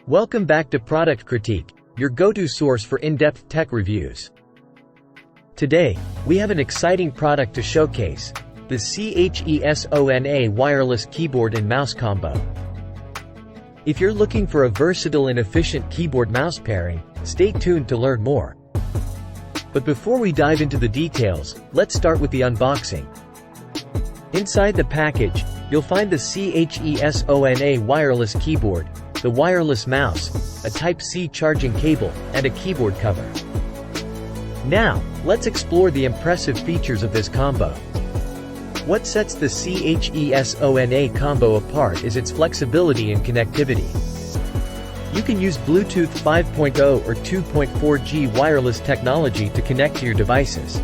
Welcome back to Product Critique, your go-to source for in-depth tech reviews. Today, we have an exciting product to showcase, the CHESONA wireless keyboard and mouse combo. If you're looking for a versatile and efficient keyboard-mouse pairing, stay tuned to learn more. But before we dive into the details, let's start with the unboxing. Inside the package, you'll find the CHESONA wireless keyboard, the wireless mouse, a Type-C charging cable, and a keyboard cover. Now, let's explore the impressive features of this combo. What sets the CHESONA combo apart is its flexibility and connectivity. You can use Bluetooth 5.0 or 2.4G wireless technology to connect to your devices.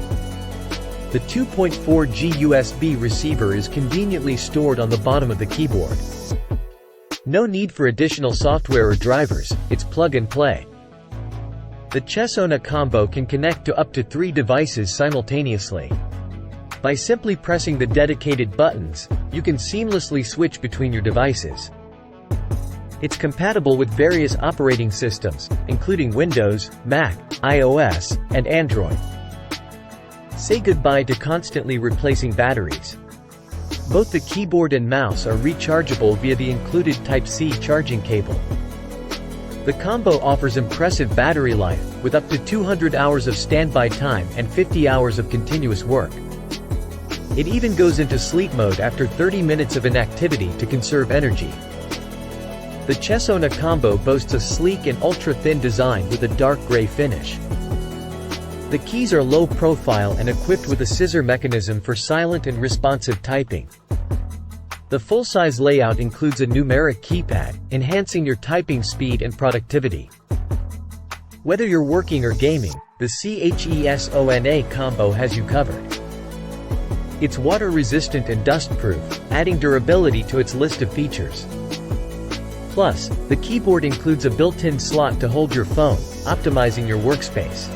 The 2.4G USB receiver is conveniently stored on the bottom of the keyboard. No need for additional software or drivers, it's plug and play. The CHESONA combo can connect to up to 3 devices simultaneously. By simply pressing the dedicated buttons, you can seamlessly switch between your devices. It's compatible with various operating systems, including Windows, Mac, iOS, and Android. Say goodbye to constantly replacing batteries. Both the keyboard and mouse are rechargeable via the included Type-C charging cable. The combo offers impressive battery life, with up to 200 hours of standby time and 50 hours of continuous work. It even goes into sleep mode after 30 minutes of inactivity to conserve energy. The CHESONA combo boasts a sleek and ultra-thin design with a dark gray finish. The keys are low profile and equipped with a scissor mechanism for silent and responsive typing. The full-size layout includes a numeric keypad, enhancing your typing speed and productivity. Whether you're working or gaming, the CHESONA combo has you covered. It's water-resistant and dust-proof, adding durability to its list of features. Plus, the keyboard includes a built-in slot to hold your phone, optimizing your workspace.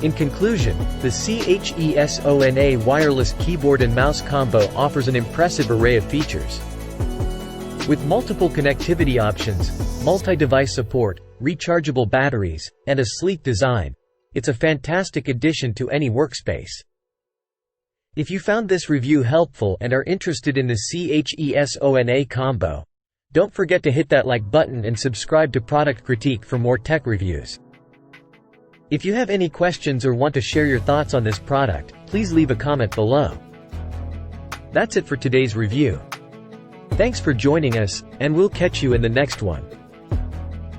In conclusion, the CHESONA wireless keyboard and mouse combo offers an impressive array of features. With multiple connectivity options, multi-device support, rechargeable batteries, and a sleek design, it's a fantastic addition to any workspace. If you found this review helpful and are interested in the CHESONA combo, don't forget to hit that like button and subscribe to Product Critique for more tech reviews. If you have any questions or want to share your thoughts on this product, please leave a comment below. That's it for today's review. Thanks for joining us, and we'll catch you in the next one.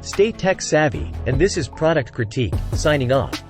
Stay tech savvy, and this is Product Critique, signing off.